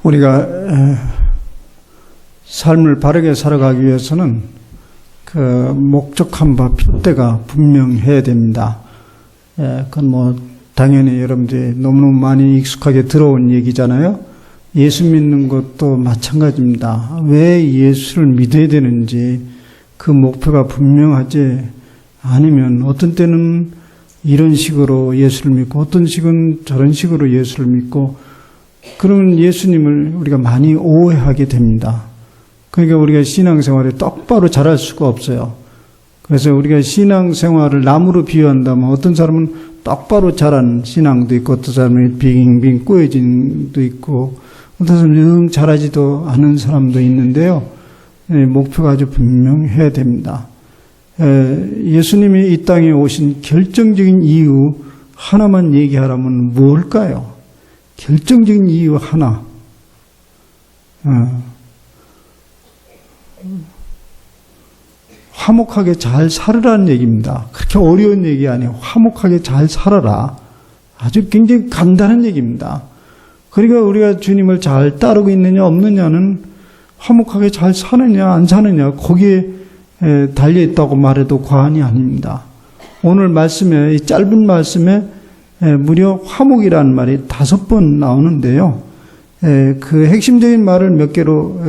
우리가 삶을 바르게 살아가기 위해서는 그 목적한 바 표대가 분명해야 됩니다. 그건 당연히 여러분들이 너무너무 많이 익숙하게 들어온 얘기잖아요. 예수 믿는 것도 마찬가지입니다. 왜 예수를 믿어야 되는지 그 목표가 분명하지 않으면 어떤 때는 이런 식으로 예수를 믿고 어떤 식은 저런 식으로 예수를 믿고 그런 예수님을 우리가 많이 오해하게 됩니다. 그러니까 우리가 신앙생활에 똑바로 잘할 수가 없어요. 그래서 우리가 신앙생활을 나무로 비유한다면 어떤 사람은 똑바로 잘하는 신앙도 있고 어떤 사람은 빙빙 꼬여진 도 있고 어떤 사람은 영 잘하지도 않은 사람도 있는데요. 목표가 아주 분명해야 됩니다. 예수님이 이 땅에 오신 결정적인 이유 하나만 얘기하라면 뭘까요? 결정적인 이유 하나. 화목하게 잘 살으라는 얘기입니다. 그렇게 어려운 얘기 아니에요. 화목하게 잘 살아라. 아주 굉장히 간단한 얘기입니다. 그러니까 우리가 주님을 잘 따르고 있느냐 없느냐는 화목하게 잘 사느냐 안 사느냐 거기에 달려있다고 말해도 과언이 아닙니다. 오늘 말씀에 이 짧은 말씀에 무려 화목이라는 말이 5번 나오는데요. 그 핵심적인 말을 몇 개로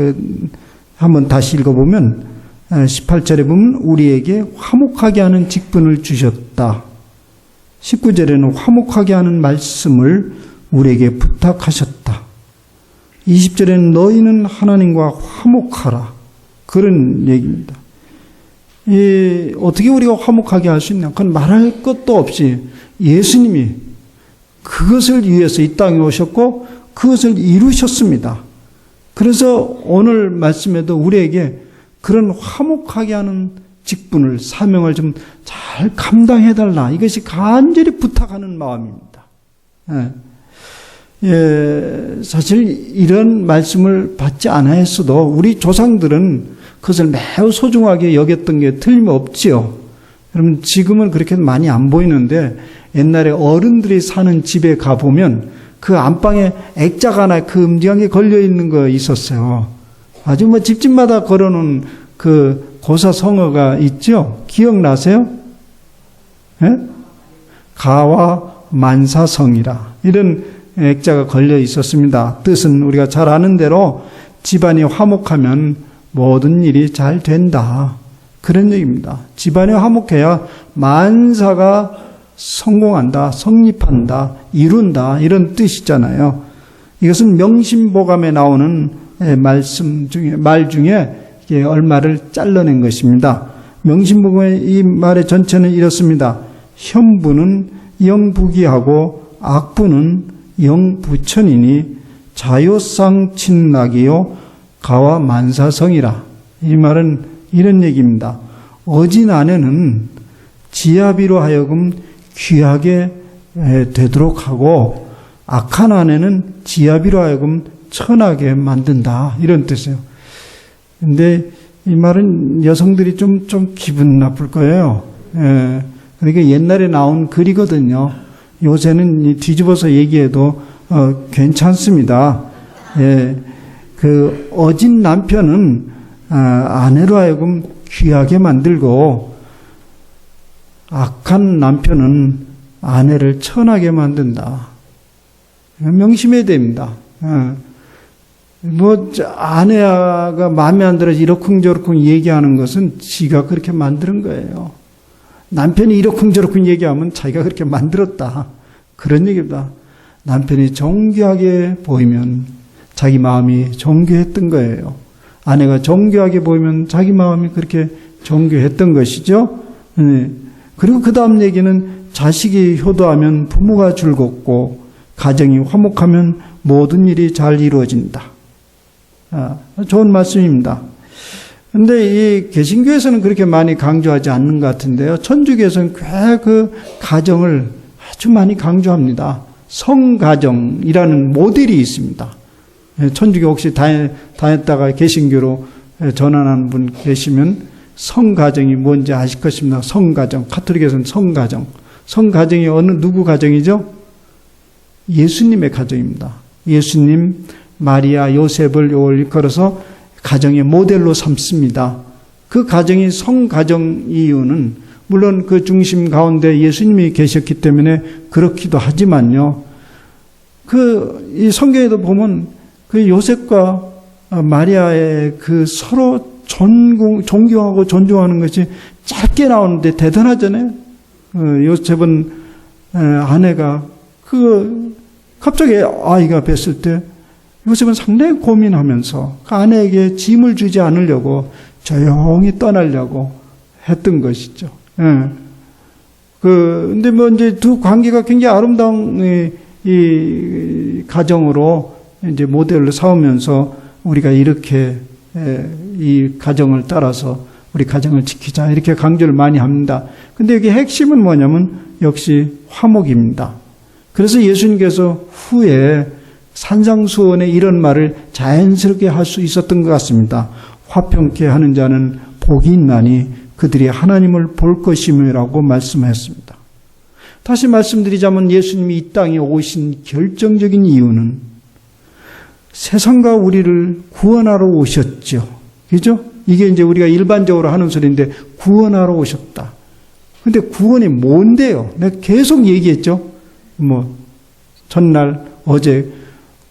한번 다시 읽어보면 18절에 보면 우리에게 화목하게 하는 직분을 주셨다. 19절에는 화목하게 하는 말씀을 우리에게 부탁하셨다. 20절에는 너희는 하나님과 화목하라. 그런 얘기입니다. 어떻게 우리가 화목하게 할 수 있냐? 그건 말할 것도 없이 예수님이 그것을 위해서 이 땅에 오셨고 그것을 이루셨습니다. 그래서 오늘 말씀에도 우리에게 그런 화목하게 하는 직분을, 사명을 좀 잘 감당해달라. 이것이 간절히 부탁하는 마음입니다. 사실 이런 말씀을 받지 않았어도 우리 조상들은 그것을 매우 소중하게 여겼던 게 틀림없지요. 여러분 지금은 그렇게 많이 안 보이는데 옛날에 어른들이 사는 집에 가보면 그 안방에 액자가 하나 큼직하게 걸려있는 거 있었어요. 아주 집집마다 걸어놓은 그 고사성어가 있죠. 기억나세요? 가와 만사성이라 이런 액자가 걸려 있었습니다. 뜻은 우리가 잘 아는 대로 집안이 화목하면 모든 일이 잘 된다. 그런 얘기입니다. 집안이 화목해야 만사가 성공한다, 성립한다, 이룬다 이런 뜻이잖아요. 이것은 명심보감에 나오는 말 중에 얼마를 잘라낸 것입니다. 명심보감의 이 말의 전체는 이렇습니다. 현부는 영부기하고 악부는 영부천이니 자요상친낙이요 가와 만사성이라. 이 말은 이런 얘기입니다. 어진 아내는 지아비로 하여금 귀하게 되도록 하고 악한 아내는 지아비로 하여금 천하게 만든다. 이런 뜻이에요. 근데 이 말은 여성들이 좀 기분 나쁠 거예요. 그러니까 옛날에 나온 글이거든요. 요새는 뒤집어서 얘기해도 괜찮습니다. 그 어진 남편은 아내로 하여금 귀하게 만들고 악한 남편은 아내를 천하게 만든다. 명심해야 됩니다. 아내가 마음에 안 들어서 이러쿵저러쿵 얘기하는 것은 지가 그렇게 만드는 거예요. 남편이 이러쿵저러쿵 얘기하면 자기가 그렇게 만들었다. 그런 얘기입니다. 남편이 정교하게 보이면 자기 마음이 정교했던 거예요. 아내가 정교하게 보이면 자기 마음이 그렇게 정교했던 것이죠. 그리고 그 다음 얘기는 자식이 효도하면 부모가 즐겁고 가정이 화목하면 모든 일이 잘 이루어진다. 좋은 말씀입니다. 근데 이 개신교에서는 그렇게 많이 강조하지 않는 것 같은데요. 천주교에서는 꽤 그 가정을 아주 많이 강조합니다. 성가정이라는 모델이 있습니다. 천주교 혹시 다녔다가 개신교로 전환한 분 계시면 성가정이 뭔지 아실 것입니다. 성가정. 가톨릭에서는 성가정. 성가정이 누구 가정이죠? 예수님의 가정입니다. 예수님, 마리아, 요셉을 일컬어서 가정의 모델로 삼습니다. 그 가정이 성가정 이유는 물론 그 중심 가운데 예수님이 계셨기 때문에 그렇기도 하지만요. 이 성경에도 보면 그 요셉과 마리아의 그 서로 존경하고 존중하는 것이 짧게 나오는데 대단하잖아요. 요셉은 아내가 갑자기 아이가 뵀을 때 요셉은 상당히 고민하면서 그 아내에게 짐을 주지 않으려고 조용히 떠나려고 했던 것이죠. 근데 이제 두 관계가 굉장히 아름다운 이 가정으로 이제 모델을 세우면서 우리가 이렇게 이 가정을 따라서 우리 가정을 지키자 이렇게 강조를 많이 합니다. 근데 여기 핵심은 뭐냐면 역시 화목입니다. 그래서 예수님께서 후에 산상수훈에 이런 말을 자연스럽게 할 수 있었던 것 같습니다. 화평케 하는 자는 복이 있나니 그들이 하나님을 볼 것임이라고 말씀하셨습니다. 다시 말씀드리자면 예수님이 이 땅에 오신 결정적인 이유는 세상과 우리를 구원하러 오셨죠. 그죠? 이게 이제 우리가 일반적으로 하는 소리인데 구원하러 오셨다. 근데 구원이 뭔데요? 내가 계속 얘기했죠. 전날, 어제.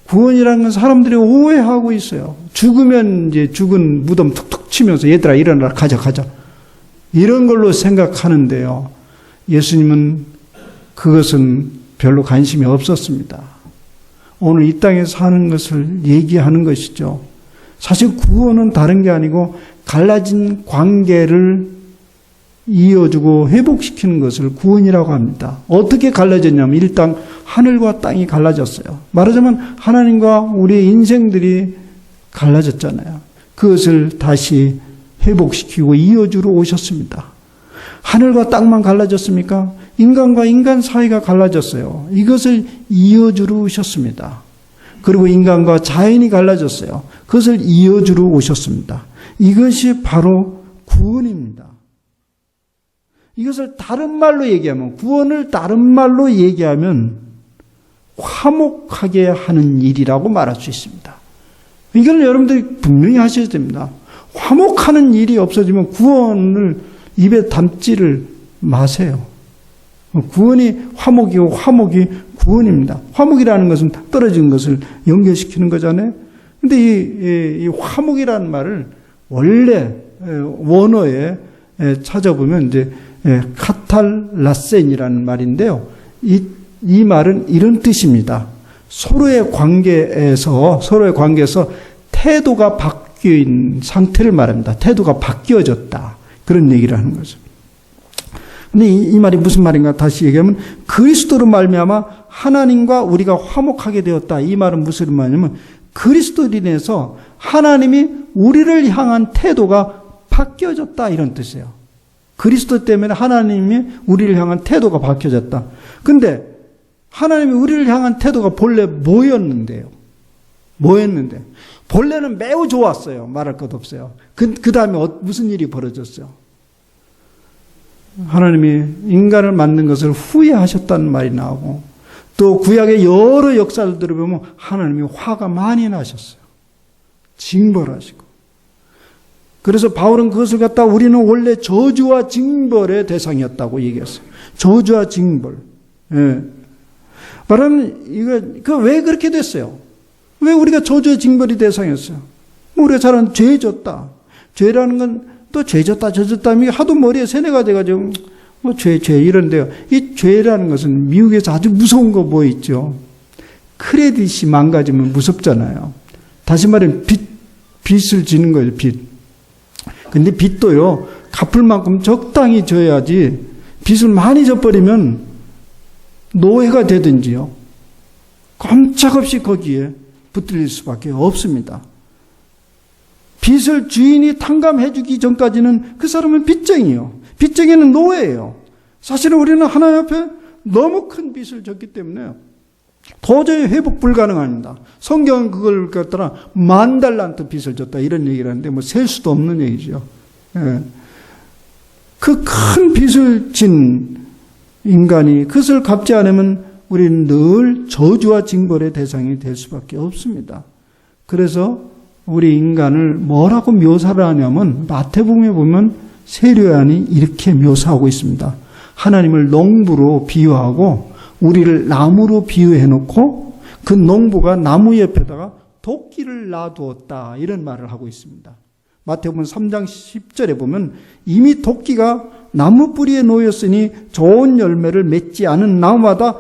구원이라는 건 사람들이 오해하고 있어요. 죽으면 이제 죽은 무덤 툭툭 치면서 얘들아 일어나라 가자. 이런 걸로 생각하는데요. 예수님은 그것은 별로 관심이 없었습니다. 오늘 이 땅에 사는 것을 얘기하는 것이죠. 사실 구원은 다른 게 아니고 갈라진 관계를 이어주고 회복시키는 것을 구원이라고 합니다. 어떻게 갈라졌냐면 일단 하늘과 땅이 갈라졌어요. 말하자면 하나님과 우리의 인생들이 갈라졌잖아요. 그것을 다시 회복시키고 이어주러 오셨습니다. 하늘과 땅만 갈라졌습니까? 인간과 인간 사이가 갈라졌어요. 이것을 이어주러 오셨습니다. 그리고 인간과 자연이 갈라졌어요. 그것을 이어주러 오셨습니다. 이것이 바로 구원입니다. 이것을 다른 말로 얘기하면, 구원을 다른 말로 얘기하면 화목하게 하는 일이라고 말할 수 있습니다. 이걸 여러분들이 분명히 하셔야 됩니다. 화목하는 일이 없어지면 구원을 입에 담지를 마세요. 구원이 화목이고 화목이 구원입니다. 화목이라는 것은 떨어진 것을 연결시키는 거잖아요. 근데 이 화목이라는 말을 원래 원어에 찾아보면 이제 카탈라센이라는 말인데요. 이 말은 이런 뜻입니다. 서로의 관계에서 태도가 바뀐 상태를 말합니다. 태도가 바뀌어졌다. 그런 얘기를 하는 거죠. 근데 이 말이 무슨 말인가 다시 얘기하면 그리스도로 말미암아 하나님과 우리가 화목하게 되었다. 이 말은 무슨 말이냐면 그리스도로 인해서 하나님이 우리를 향한 태도가 바뀌어졌다. 이런 뜻이에요. 그리스도 때문에 하나님이 우리를 향한 태도가 바뀌어졌다. 근데 하나님이 우리를 향한 태도가 본래 뭐였는데 본래는 매우 좋았어요. 말할 것 없어요. 그 다음에 무슨 일이 벌어졌어요? 하나님이 인간을 만든 것을 후회하셨다는 말이 나오고 또 구약의 여러 역사들을 보면 하나님이 화가 많이 나셨어요. 징벌하시고. 그래서 바울은 그것을 갖다 우리는 원래 저주와 징벌의 대상이었다고 얘기했어요. 저주와 징벌. 예. 말하면 왜 그렇게 됐어요? 왜 우리가 저주와 징벌이 대상이었어요? 우리가 잘하는 죄졌다. 죄라는 건 또 죄졌다 하면 하도 머리에 세뇌가 돼가지고 죄 이런데요. 이 죄라는 것은 미국에서 아주 무서운 거 뭐 있죠? 크레딧이 망가지면 무섭잖아요. 다시 말하면 빚을 지는 거예요. 빚. 근데 빚도요. 갚을 만큼 적당히 져야지 빚을 많이 져버리면 노예가 되든지요. 꼼짝없이 거기에 붙들릴 수밖에 없습니다. 빚을 주인이 탕감해주기 전까지는 그 사람은 빚쟁이요. 빚쟁이는 노예예요. 사실은 우리는 하나님 앞에 너무 큰 빚을 졌기 때문에 도저히 회복 불가능합니다. 성경은 그걸 갖다가 10,000달란트 빚을 졌다 이런 얘기를 하는데 셀 수도 없는 얘기죠. 예. 그 큰 빚을 진 인간이 그것을 갚지 않으면 우리는 늘 저주와 징벌의 대상이 될 수밖에 없습니다. 그래서 우리 인간을 뭐라고 묘사를 하냐면 마태복음에 보면 세례요한이 이렇게 묘사하고 있습니다. 하나님을 농부로 비유하고 우리를 나무로 비유해 놓고 그 농부가 나무 옆에다가 도끼를 놔두었다 이런 말을 하고 있습니다. 마태복음 3장 10절에 보면 이미 도끼가 나무 뿌리에 놓였으니 좋은 열매를 맺지 않은 나무마다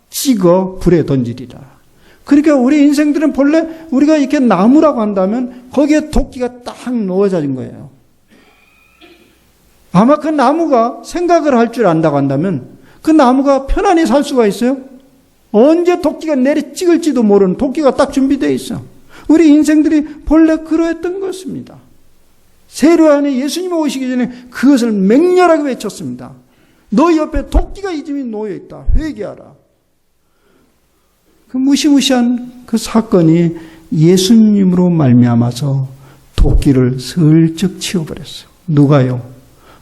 찍어 불에 던지리라. 그러니까 우리 인생들은 본래 우리가 이렇게 나무라고 한다면 거기에 도끼가 딱 놓여진 거예요. 아마 그 나무가 생각을 할 줄 안다고 한다면 그 나무가 편안히 살 수가 있어요? 언제 도끼가 내리 찍을지도 모르는 도끼가 딱 준비되어 있어. 우리 인생들이 본래 그러했던 것입니다. 세례요한이 예수님 오시기 전에 그것을 맹렬하게 외쳤습니다. 너 옆에 도끼가 이 집에 놓여있다. 회개하라. 그 무시무시한 그 사건이 예수님으로 말미암아서 도끼를 슬쩍 치워버렸어요. 누가요?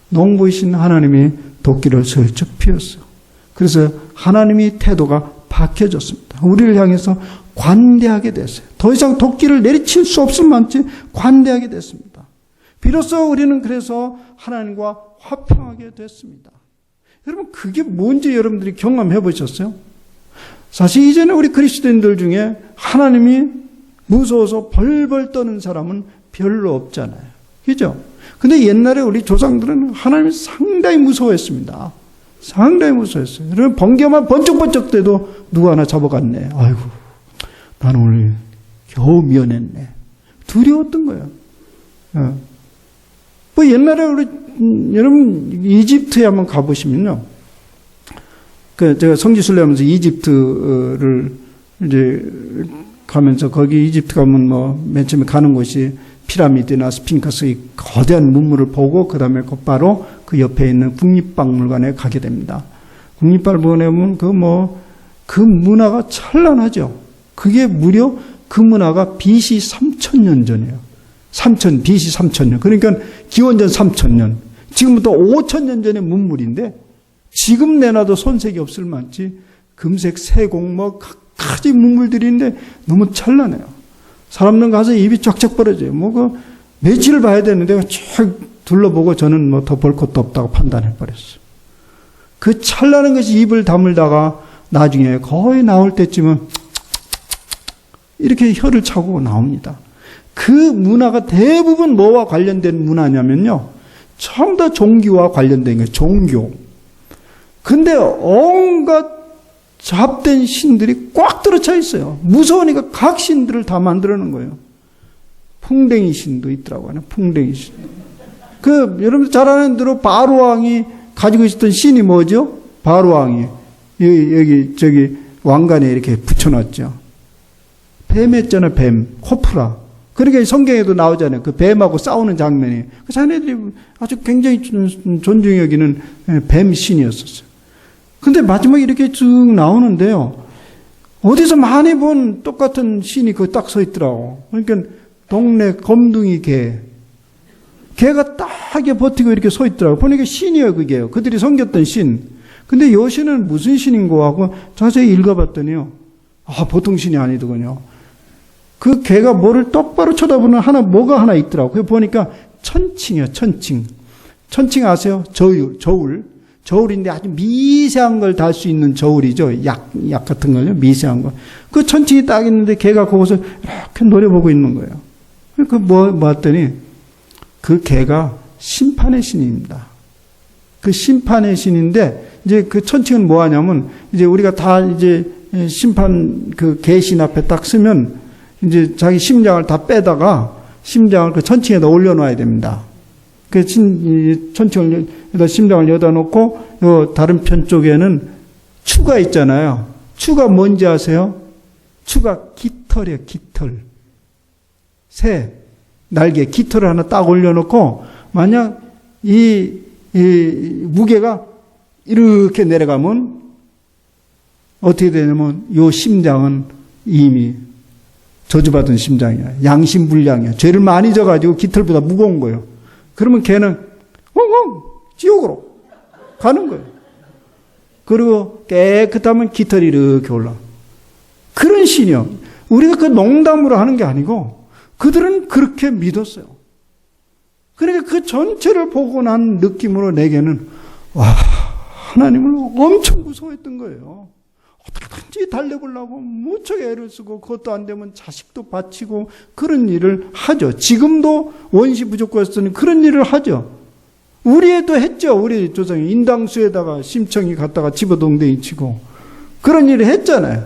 농부이신 하나님이 도끼를 슬쩍 피웠어요. 그래서 하나님의 태도가 바뀌어졌습니다. 우리를 향해서 관대하게 됐어요. 더 이상 도끼를 내리칠 수 없을 만치 관대하게 됐습니다. 비로소 우리는 그래서 하나님과 화평하게 됐습니다. 여러분 그게 뭔지 여러분들이 경험해 보셨어요? 사실 이전에 우리 그리스도인들 중에 하나님이 무서워서 벌벌 떠는 사람은 별로 없잖아요. 그죠? 근데 옛날에 우리 조상들은 하나님을 상당히 무서워했습니다. 상당히 무서워했어요. 여러분 번개만 번쩍번쩍 돼도 누구 하나 잡아갔네. 아이고 나는 오늘 겨우 면했네. 두려웠던 거예요. 뭐 옛날에 우리 여러분 이집트에 한번 가보시면요. 제가 성지순례 하면서 이집트를 이제 가면서 거기 이집트 가면 뭐 맨 처음에 가는 곳이 피라미드나 스핑크스의 거대한 문물을 보고 그 다음에 곧바로 그 옆에 있는 국립박물관에 가게 됩니다. 국립박물관에 보면 그 문화가 찬란하죠. 그게 무려 그 문화가 BC 3000년 전이에요. BC 3000년. 그러니까 기원전 3000년. 지금부터 5000년 전의 문물인데 지금 내놔도 손색이 없을 만치 금색, 세공, 각가지 문물들인데 너무 찬란해요. 사람들 가서 입이 쫙쫙 벌어져요. 며칠을 봐야 되는데 쫙 둘러보고 저는 더 볼 것도 없다고 판단해버렸어요. 그 찬란한 것이 입을 다물다가 나중에 거의 나올 때쯤은 이렇게 혀를 차고 나옵니다. 그 문화가 대부분 뭐와 관련된 문화냐면요. 전부 다 종교와 관련된 거예요. 종교. 근데 온갖 잡된 신들이 꽉 들어차 있어요. 무서우니까 각 신들을 다 만들어 놓은 거예요. 풍뎅이 신도 있더라고요. 풍뎅이 신. 여러분들 잘 아는 대로 바로왕이 가지고 있었던 신이 뭐죠? 바로왕이. 저기 왕관에 이렇게 붙여놨죠. 뱀 했잖아요, 뱀. 코프라. 그러니까 성경에도 나오잖아요. 그 뱀하고 싸우는 장면이. 그 자네들이 아주 굉장히 존중히 여기는 뱀 신이었었어요. 근데 마지막에 이렇게 쭉 나오는데요. 어디서 많이 본 똑같은 신이 거기 딱 서 있더라고. 그러니까 동네 검둥이 개. 개가 딱 이렇게 버티고 이렇게 서 있더라고. 보니까 신이에요, 그게요. 그들이 섬겼던 신. 근데 요 신은 무슨 신인고 하고 자세히 읽어봤더니요. 보통 신이 아니더군요. 그 개가 뭐를 똑바로 쳐다보는 뭐가 하나 있더라고. 그거 보니까 천칭이에요, 천칭. 천칭 아세요? 저울. 저울인데 아주 미세한 걸 달 수 있는 저울이죠. 약 같은 걸요. 미세한 거. 그 천칭이 딱 있는데 걔가 거기서 이렇게 노려보고 있는 거예요. 봤더니 그 개가 심판의 신입니다. 그 심판의 신인데 이제 그 천칭은 뭐 하냐면 이제 우리가 다 이제 심판 그 개신 앞에 딱 쓰면 이제 자기 심장을 다 빼다가 심장을 그 천칭에다 올려놔야 됩니다. 그 천칭에다 심장을 여다 놓고 요 다른 편 쪽에는 추가 있잖아요. 추가 뭔지 아세요? 추가 깃털이에요. 깃털. 새 날개 깃털을 하나 딱 올려놓고 만약 이 무게가 이렇게 내려가면 어떻게 되냐면 요 심장은 이미 저주받은 심장이야. 양심불량이야. 죄를 많이 져가지고 깃털보다 무거운 거예요. 그러면 걔는 지옥으로 가는 거예요. 그리고 깨끗하면 깃털이 이렇게 올라. 그런 신이요. 우리가 그 농담으로 하는 게 아니고 그들은 그렇게 믿었어요. 그러니까 그 전체를 보고 난 느낌으로 내게는 와, 하나님을 엄청 무서워했던 거예요. 어떻게든지 달래보려고 무척 애를 쓰고 그것도 안 되면 자식도 바치고 그런 일을 하죠. 지금도 원시 부족과에서는 그런 일을 하죠. 우리 애도 했죠. 우리 조상이 인당수에다가 심청이 갖다가 집어동댕이 치고 그런 일을 했잖아요.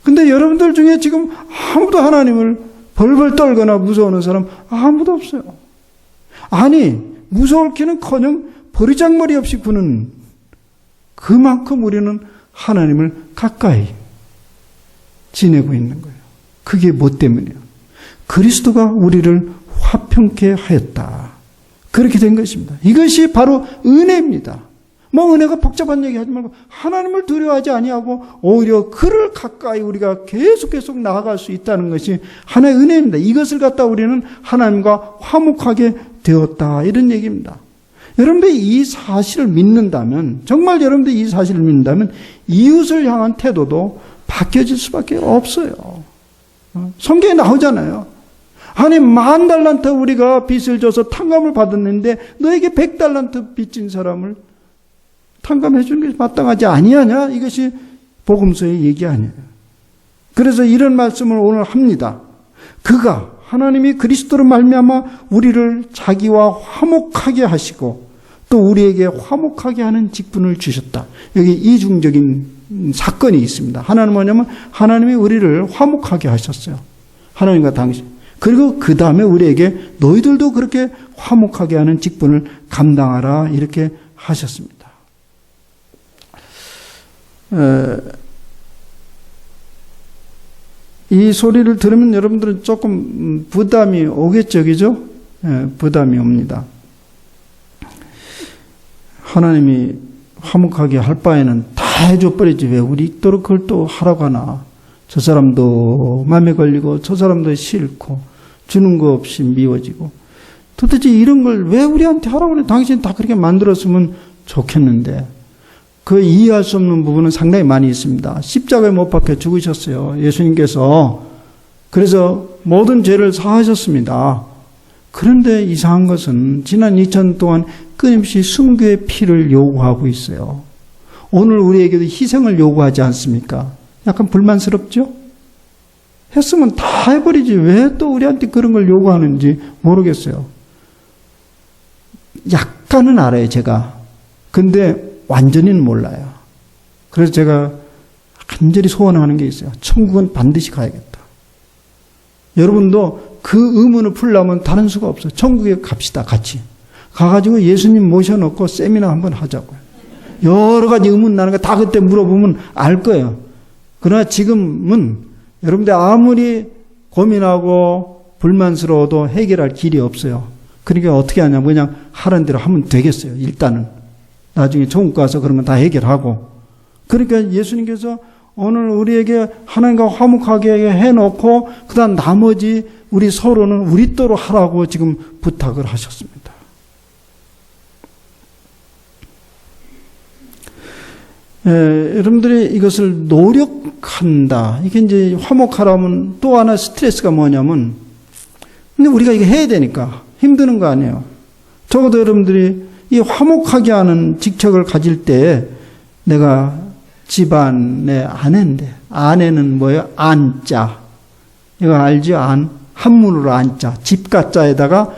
근데 여러분들 중에 지금 아무도 하나님을 벌벌 떨거나 무서워하는 사람 아무도 없어요. 아니, 무서울 기는커녕 버리장머리 없이 구는 그만큼 우리는 하나님을 가까이 지내고 있는 거예요. 그게 뭐 때문이에요? 그리스도가 우리를 화평케 하였다. 그렇게 된 것입니다. 이것이 바로 은혜입니다. 뭐 은혜가 복잡한 얘기 하지 말고 하나님을 두려워하지 아니하고 오히려 그를 가까이 우리가 계속 나아갈 수 있다는 것이 하나의 은혜입니다. 이것을 갖다 우리는 하나님과 화목하게 되었다. 이런 얘기입니다. 여러분들이 이 사실을 믿는다면, 정말 여러분들이 이 사실을 믿는다면 이웃을 향한 태도도 바뀌어질 수밖에 없어요. 성경에 나오잖아요. 아니 10,000달란트 우리가 빚을 져서 탕감을 받았는데 너에게 100달란트 빚진 사람을 탕감해 주는 것이 마땅하지 아니하냐? 이것이 복음서의 얘기 아니에요. 그래서 이런 말씀을 오늘 합니다. 그가 하나님이 그리스도로 말미암아 우리를 자기와 화목하게 하시고 또 우리에게 화목하게 하는 직분을 주셨다. 여기 이중적인 사건이 있습니다. 하나는 뭐냐면 하나님이 우리를 화목하게 하셨어요. 하나님과 당신. 그리고 그 다음에 우리에게 너희들도 그렇게 화목하게 하는 직분을 감당하라 이렇게 하셨습니다. 이 소리를 들으면 여러분들은 조금 부담이 오겠죠, 그죠? 부담이 옵니다. 하나님이 화목하게 할 바에는 다 해줘버리지 왜 우리 있도록 그걸 또 하라고 하나. 저 사람도 마음에 걸리고 저 사람도 싫고 주는 거 없이 미워지고 도대체 이런 걸 왜 우리한테 하라고 그래? 당신 다 그렇게 만들었으면 좋겠는데 그 이해할 수 없는 부분은 상당히 많이 있습니다. 십자가에 못 박혀 죽으셨어요. 예수님께서. 그래서 모든 죄를 사하셨습니다. 그런데 이상한 것은 지난 2000년 동안 끊임없이 순교의 피를 요구하고 있어요. 오늘 우리에게도 희생을 요구하지 않습니까? 약간 불만스럽죠? 했으면 다 해버리지 왜 또 우리한테 그런 걸 요구하는지 모르겠어요. 약간은 알아요, 제가. 근데 완전히는 몰라요. 그래서 제가 간절히 소원하는 게 있어요. 천국은 반드시 가야겠다. 여러분도 그 의문을 풀려면 다른 수가 없어요. 천국에 갑시다, 같이. 가가지고 예수님 모셔놓고 세미나 한번 하자고요. 여러 가지 의문 나는 거 다 그때 물어보면 알 거예요. 그러나 지금은 여러분들 아무리 고민하고 불만스러워도 해결할 길이 없어요. 그러니까 어떻게 하냐면 그냥 하라는 대로 하면 되겠어요. 일단은. 나중에 천국 가서 그런 건 다 해결하고. 그러니까 예수님께서 오늘 우리에게 하나님과 화목하게 해놓고 그 다음 나머지 우리 서로는 우리 또로 하라고 지금 부탁을 하셨습니다. 여러분들이 이것을 노력한다. 이게 이제 화목하라면 또 하나 스트레스가 뭐냐면 근데 우리가 이거 해야 되니까 힘드는 거 아니에요. 적어도 여러분들이 이 화목하게 하는 직책을 가질 때 내가 집안의 아내인데 아내는 뭐예요? 안자. 이거 알죠? 한문으로 안자. 집가자에다가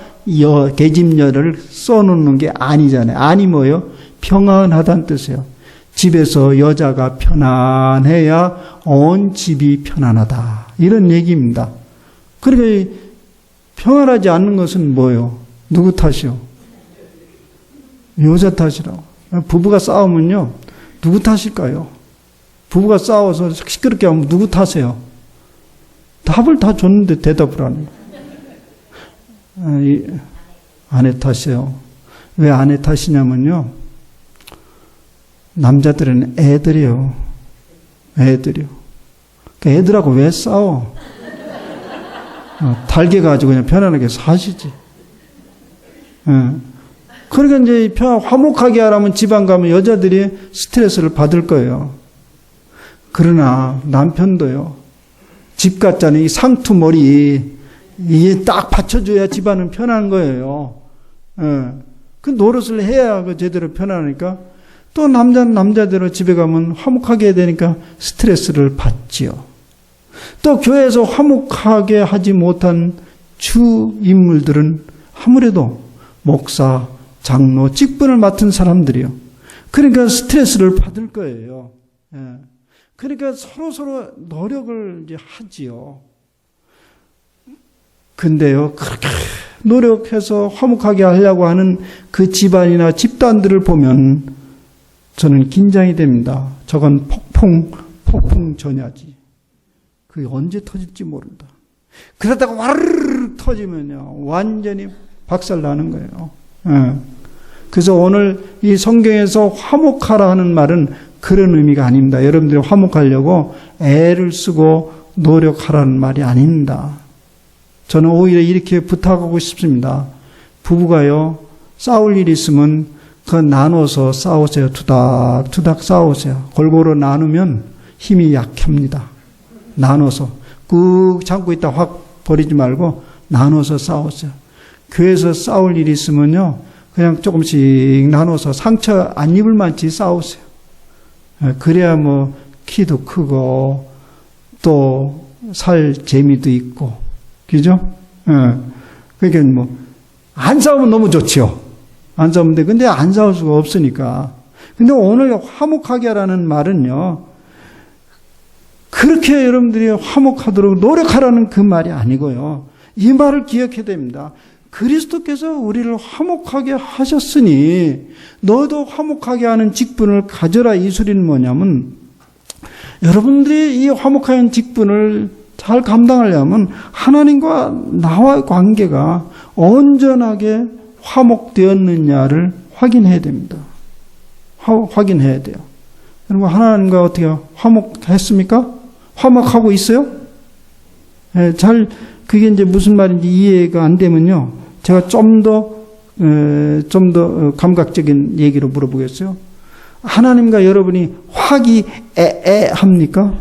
계집녀를 써놓는 게 안이잖아요. 안이 뭐예요? 평안하다는 뜻이에요. 집에서 여자가 편안해야 온 집이 편안하다. 이런 얘기입니다. 그러니까 평안하지 않는 것은 뭐예요? 누구 탓이요? 여자 탓이라고. 부부가 싸우면요. 누구 탓일까요? 부부가 싸워서 시끄럽게 하면 누구 탓이에요? 답을 다 줬는데 대답을 안 해요. 아내 탓이에요. 왜 아내 탓이냐면요. 남자들은 애들이요. 애들이요. 그러니까 애들하고 왜 싸워? 달게 가지고 그냥 편안하게 사시지. 그러니까 이제 화목하게 하라면 집안 가면 여자들이 스트레스를 받을 거예요. 그러나 남편도요. 집 같잖아요. 이 상투머리. 이게 딱 받쳐줘야 집안은 편한 거예요. 예. 그 노릇을 해야 그 제대로 편하니까 또 남자는 남자대로 집에 가면 화목하게 해야 되니까 스트레스를 받지요. 또 교회에서 화목하게 하지 못한 주 인물들은 아무래도 목사, 장로, 직분을 맡은 사람들이요. 그러니까 스트레스를 받을 거예요. 예. 그러니까 서로 노력을 이제 하지요. 근데요, 그렇게 노력해서 화목하게 하려고 하는 그 집안이나 집단들을 보면 저는 긴장이 됩니다. 저건 폭풍 전야지. 그게 언제 터질지 모른다. 그러다가 와르르 터지면요, 완전히 박살나는 거예요. 예. 그래서 오늘 이 성경에서 화목하라 하는 말은 그런 의미가 아닙니다. 여러분들이 화목하려고 애를 쓰고 노력하라는 말이 아닙니다. 저는 오히려 이렇게 부탁하고 싶습니다. 부부가요, 싸울 일이 있으면 그 나눠서 싸우세요. 투닥투닥 싸우세요. 골고루 나누면 힘이 약합니다. 나눠서 꾹 참고 있다 확 버리지 말고 나눠서 싸우세요. 교회에서 싸울 일이 있으면요, 그냥 조금씩 나눠서 상처 안 입을 만치 싸우세요. 그래야 뭐 키도 크고 또 살 재미도 있고, 그죠? 그러니까 뭐 안 싸우면 너무 좋지요. 안 싸우면 돼. 근데 안 싸울 수가 없으니까. 근데 오늘 화목하게 하라는 말은요, 그렇게 여러분들이 화목하도록 노력하라는 그 말이 아니고요. 이 말을 기억해야 됩니다. 그리스도께서 우리를 화목하게 하셨으니 너도 화목하게 하는 직분을 가져라. 이 소리는 뭐냐면, 여러분들이 이 화목한 직분을 잘 감당하려면 하나님과 나와의 관계가 온전하게 화목되었느냐를 확인해야 됩니다. 확인해야 돼요. 여러분, 하나님과 어떻게 화목했습니까? 화목하고 있어요? 그게 이제 무슨 말인지 이해가 안 되면요, 제가 좀 더 감각적인 얘기로 물어보겠어요. 하나님과 여러분이 화기애애합니까?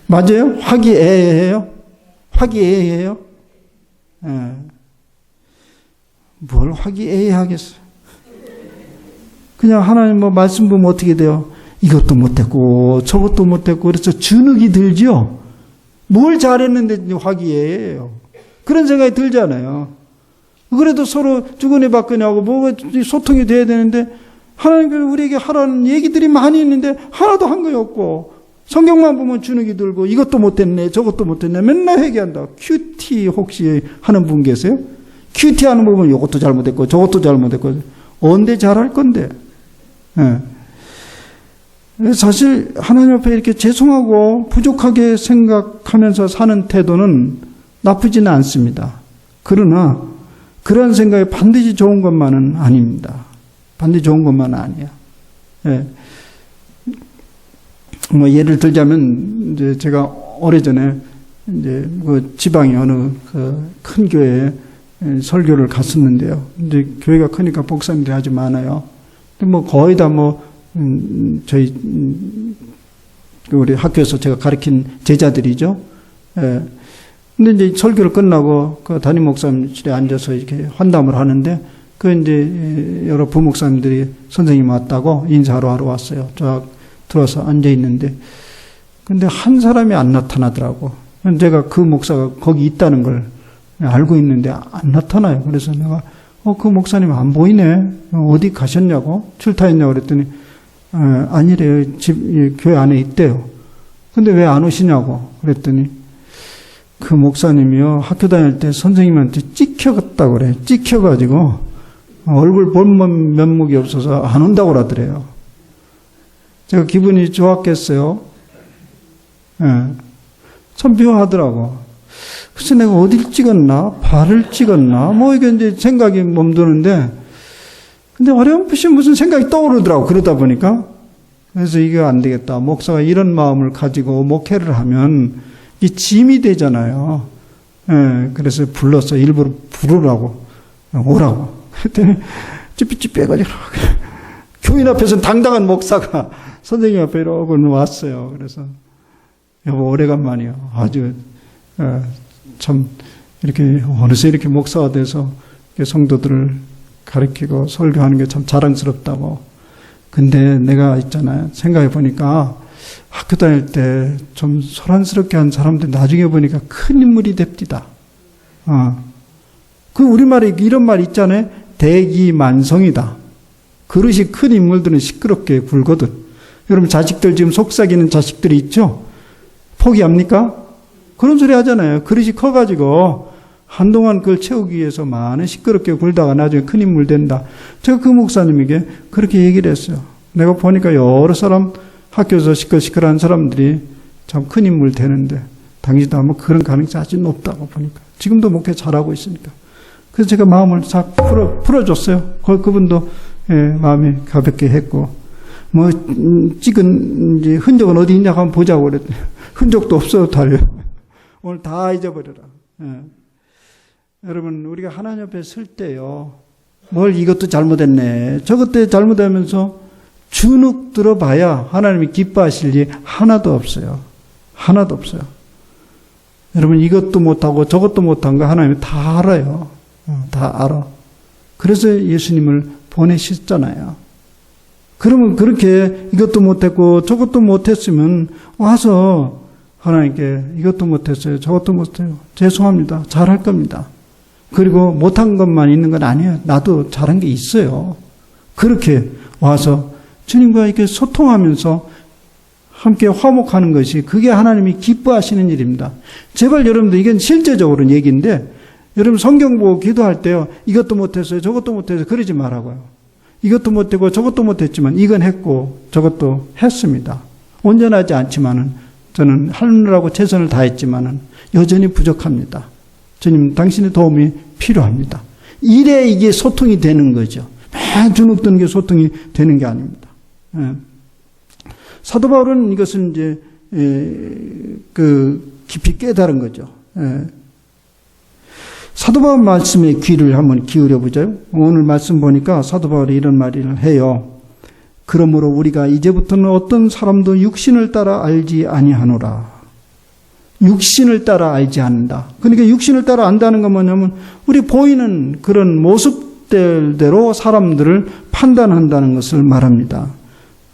맞아요? 화기애애해요? 화기애애해요? 뭘 화기애애하겠어요? 그냥 하나님 뭐 말씀 보면 어떻게 돼요? 이것도 못했고 저것도 못했고 그래서 주눅이 들죠? 뭘 잘했는데 화기애애해요. 그런 생각이 들잖아요. 그래도 서로 주거니 받거니 하고 뭐가 소통이 돼야 되는데 하나님께서 우리에게 하라는 얘기들이 많이 있는데 하나도 한 거이 없고, 성경만 보면 주눅이 들고 이것도 못했네 저것도 못했네 맨날 회개한다. 큐티 혹시 하는 분 계세요? 큐티 하는 분 보면 이것도 잘못했고 저것도 잘못했고 언제 잘할 건데. 사실 하나님 앞에 이렇게 죄송하고 부족하게 생각하면서 사는 태도는 나쁘지는 않습니다. 그러나 그런 생각이 반드시 좋은 것만은 아닙니다. 반드시 좋은 것만은 아니에요. 뭐 예를 들자면 이제 제가 오래전에 이제 그 지방의 어느 그 큰 교회에 설교를 갔었는데요. 이제 교회가 크니까 목사님들이 아주 많아요. 근데 뭐 거의 다 뭐 저희 우리 학교에서 제가 가르친 제자들이죠. 근데 이제 설교를 끝나고 그 담임 목사님실에 앉아서 이렇게 환담을 하는데 그 이제 여러 부목사님들이 선생님 왔다고 인사하러 하러 왔어요. 쫙 들어와서 앉아 있는데 근데 한 사람이 안 나타나더라고. 제가 그 목사가 거기 있다는 걸 알고 있는데 안 나타나요. 그래서 내가 그 목사님 안 보이네. 어디 가셨냐고 출타했냐고 그랬더니 아니래요. 교회 안에 있대요. 근데 왜 안 오시냐고 그랬더니 그 목사님이요, 학교 다닐 때 선생님한테 찍혀갔다고 그래. 찍혀가지고 얼굴 볼 면목이 없어서 안 온다고 그러더래요. 제가 기분이 좋았겠어요. 참 묘하더라고. 그래서 내가 어딜 찍었나? 발을 찍었나? 뭐 이게 이제 생각이 멈도는데, 근데 어렴풋이 무슨 생각이 떠오르더라고. 그러다 보니까. 그래서 이게 안 되겠다. 목사가 이런 마음을 가지고 목회를 하면 이 짐이 되잖아요. 그래서 불러서 일부러 부르라고, 오라고. 그랬더니 찌삐찌삐해가지고 교인 앞에서 당당한 목사가 선생님 앞에 이러고 왔어요. 그래서 여보, 오래간만이요. 아주, 참, 이렇게, 어느새 이렇게 목사가 돼서 성도들을 가르치고 설교하는 게 참 자랑스럽다고. 근데 내가 있잖아요. 생각해 보니까 학교 다닐 때 좀 소란스럽게 한 사람들 나중에 보니까 큰 인물이 됩디다. 그 우리말에 이런 말 있잖아요. 대기만성이다. 그릇이 큰 인물들은 시끄럽게 굴거든. 여러분 자식들 지금 속삭이는 자식들이 있죠? 포기합니까? 그런 소리 하잖아요. 그릇이 커가지고 한동안 그걸 채우기 위해서 많은 시끄럽게 굴다가 나중에 큰 인물 된다. 제가 그 목사님에게 그렇게 얘기를 했어요. 내가 보니까 여러 사람 학교에서 시끌시끌한 사람들이 참 큰 인물 되는데 당신도 아마 그런 가능성이 아주 높다고 보니까. 지금도 목회 잘하고 있으니까. 그래서 제가 마음을 싹 풀어줬어요. 그분도 마음이 가볍게 했고. 뭐 찍은 이제 흔적은 어디 있냐고 한번 보자고 그랬더니 흔적도 없어요. 달려. 오늘 다 잊어버려라. 여러분 우리가 하나님 앞에 설 때요. 뭘 이것도 잘못했네. 저것도 잘못하면서 주눅 들어봐야 하나님이 기뻐하실 일 하나도 없어요. 하나도 없어요. 여러분 이것도 못하고 저것도 못한 거 하나님이 다 알아요. 다 알아. 그래서 예수님을 보내셨잖아요. 그러면 그렇게 이것도 못했고 저것도 못했으면 와서 하나님께 이것도 못했어요. 저것도 못해요. 죄송합니다. 잘할 겁니다. 그리고 못한 것만 있는 건 아니에요. 나도 잘한 게 있어요. 그렇게 와서 주님과 이렇게 소통하면서 함께 화목하는 것이 그게 하나님이 기뻐하시는 일입니다. 제발 여러분들 이건 실제적으로는 얘기인데 여러분 성경 보고 기도할 때요. 이것도 못했어요. 저것도 못했어요. 그러지 말라고요. 이것도 못했고 저것도 못했지만 이건 했고 저것도 했습니다. 온전하지 않지만은 저는 하느라고 최선을 다했지만은 여전히 부족합니다. 주님 당신의 도움이 필요합니다. 이래 이게 소통이 되는 거죠. 매일 주눅 드는 게 소통이 되는 게 아닙니다. 사도 바울은 이것은 이제 깊이 깨달은 거죠. 사도 바울 말씀에 귀를 한번 기울여 보죠. 오늘 말씀 보니까 사도 바울이 이런 말을 해요. 그러므로 우리가 이제부터는 어떤 사람도 육신을 따라 알지 아니하노라. 육신을 따라 알지 않는다. 그러니까 육신을 따라 안다는 건 뭐냐면 우리 보이는 그런 모습대로 사람들을 판단한다는 것을 말합니다.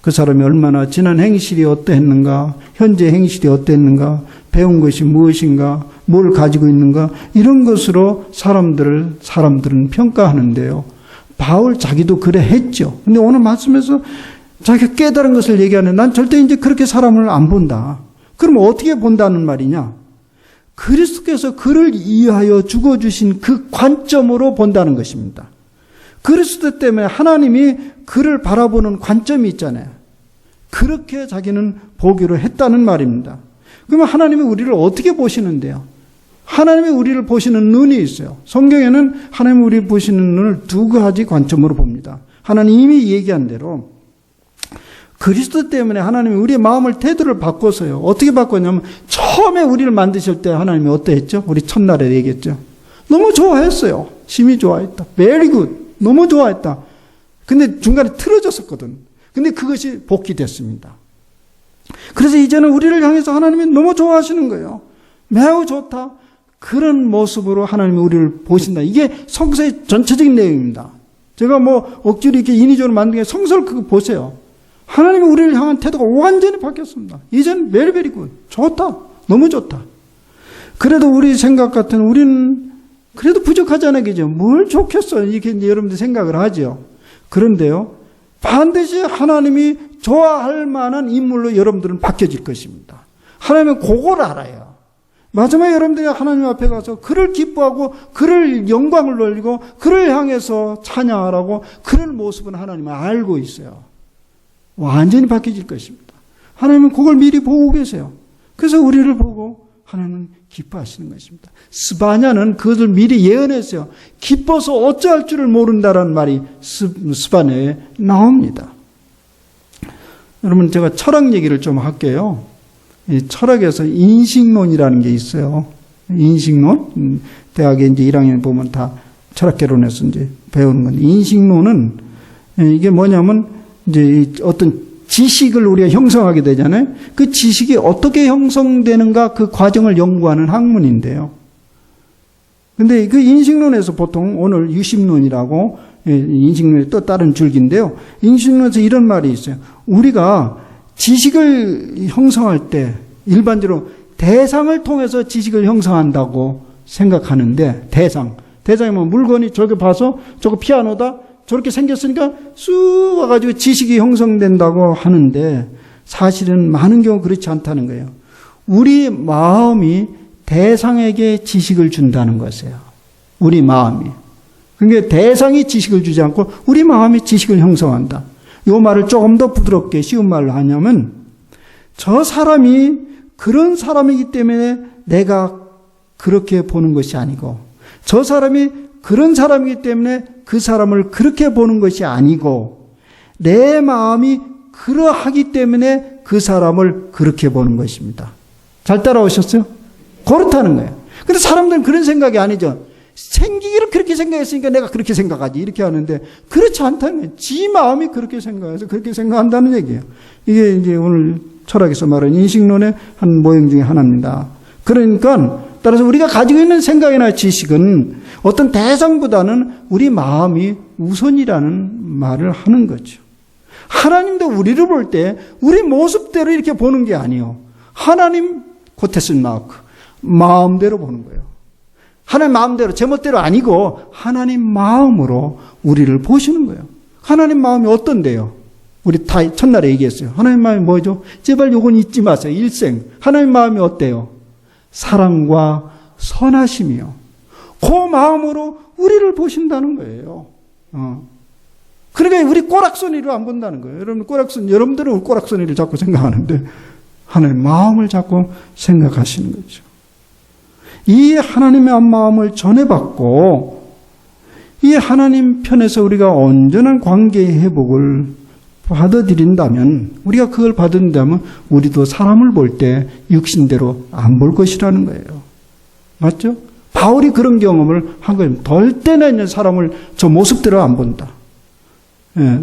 그 사람이 얼마나 지난 행실이 어떠했는가, 현재 행실이 어떠했는가, 배운 것이 무엇인가, 뭘 가지고 있는가 이런 것으로 사람들은 평가하는데요. 바울 자기도 그래 했죠. 근데 오늘 말씀에서 자기가 깨달은 것을 얘기하는데 난 절대 이제 그렇게 사람을 안 본다. 그럼 어떻게 본다는 말이냐? 그리스도께서 그를 위하여 죽어주신 그 관점으로 본다는 것입니다. 그리스도 때문에 하나님이 그를 바라보는 관점이 있잖아요. 그렇게 자기는 보기로 했다는 말입니다. 그러면 하나님이 우리를 어떻게 보시는데요? 하나님이 우리를 보시는 눈이 있어요. 성경에는 하나님이 우리를 보시는 눈을 두 가지 관점으로 봅니다. 하나님이 얘기한 대로 그리스도 때문에 하나님이 우리의 마음을 태도를 바꿔서요. 어떻게 바꿨냐면 처음에 우리를 만드실 때 하나님이 어떠했죠? 우리 첫날에 얘기했죠. 너무 좋아했어요. 심히 좋아했다. Very good. 너무 좋아했다. 근데 중간에 틀어졌었거든. 근데 그것이 복귀됐습니다. 그래서 이제는 우리를 향해서 하나님이 너무 좋아하시는 거예요. 매우 좋다. 그런 모습으로 하나님이 우리를 보신다. 이게 성서의 전체적인 내용입니다. 제가 뭐 억지로 이렇게 인위적으로 만든 게 성서를 그거 보세요. 하나님이 우리를 향한 태도가 완전히 바뀌었습니다. 이제는 very good. 좋다. 너무 좋다. 그래도 우리 생각 같은 우리는 그래도 부족하잖아요. 그죠? 뭘 좋겠어. 이렇게 이제 여러분들 생각을 하죠. 그런데요. 반드시 하나님이 좋아할 만한 인물로 여러분들은 바뀌어질 것입니다. 하나님은 그걸 알아요. 마지막에 여러분들이 하나님 앞에 가서 그를 기뻐하고 그를 영광을 돌리고 그를 향해서 찬양하라고 그런 모습은 하나님은 알고 있어요. 완전히 바뀌어질 것입니다. 하나님은 그걸 미리 보고 계세요. 그래서 우리를 보고 하나님은 기뻐하시는 것입니다. 스바냐는 그것을 미리 예언했어요. 기뻐서 어찌할 줄을 모른다라는 말이 스바냐에 나옵니다. 여러분 제가 철학 얘기를 좀 할게요. 이 철학에서 인식론이라는 게 있어요. 인식론. 대학에 이제 1학년 보면 다 철학개론에서 이제 배우는 건데 인식론은 이게 뭐냐면 이제 어떤 지식을 우리가 형성하게 되잖아요. 그 지식이 어떻게 형성되는가 그 과정을 연구하는 학문인데요. 근데 그 인식론에서 보통 오늘 유심론이라고 인식론의 또 다른 줄기인데요. 인식론에서 이런 말이 있어요. 우리가 지식을 형성할 때 일반적으로 대상을 통해서 지식을 형성한다고 생각하는데 대상이 뭐 물건이 저렇게 봐서 저거 피아노다 저렇게 생겼으니까 쑥 와가지고 지식이 형성된다고 하는데 사실은 많은 경우 그렇지 않다는 거예요. 우리 마음이 대상에게 지식을 준다는 것이에요. 우리 마음이. 그러니까 대상이 지식을 주지 않고 우리 마음이 지식을 형성한다. 이 말을 조금 더 부드럽게 쉬운 말로 하냐면 저 사람이 그런 사람이기 때문에 내가 그렇게 보는 것이 아니고 저 사람이 그런 사람이기 때문에 그 사람을 그렇게 보는 것이 아니고 내 마음이 그러하기 때문에 그 사람을 그렇게 보는 것입니다. 잘 따라오셨어요? 그렇다는 거예요. 근데 사람들은 그런 생각이 아니죠. 생기기를 그렇게 생각했으니까 내가 그렇게 생각하지 이렇게 하는데 그렇지 않다는 거예요. 지 마음이 그렇게 생각해서 그렇게 생각한다는 얘기예요. 이게 이제 오늘 철학에서 말하는 인식론의 한 모형 중에 하나입니다. 그러니까 따라서 우리가 가지고 있는 생각이나 지식은 어떤 대상보다는 우리 마음이 우선이라는 말을 하는 거죠. 하나님도 우리를 볼 때 우리 모습대로 이렇게 보는 게 아니에요. 하나님 코테슨 마크 마음대로 보는 거예요. 하나님 마음대로 제멋대로 아니고 하나님 마음으로 우리를 보시는 거예요. 하나님 마음이 어떤데요? 우리 다 첫날에 얘기했어요. 하나님 마음이 뭐죠? 제발 요건 잊지 마세요. 일생. 하나님 마음이 어때요? 사랑과 선하심이요. 그 마음으로 우리를 보신다는 거예요. 그러니까 우리 꼬락서니로 안 본다는 거예요. 여러분들은 꼬락서니를 자꾸 생각하는데 하나님 마음을 자꾸 생각하시는 거죠. 이 하나님의 마음을 전해받고 이 하나님 편에서 우리가 온전한 관계의 회복을 받아들인다면 우리가 그걸 받는다면 우리도 사람을 볼 때 육신대로 안 볼 것이라는 거예요. 맞죠? 바울이 그런 경험을 한 거예요. 덜 때는 사람을 저 모습대로 안 본다. 예.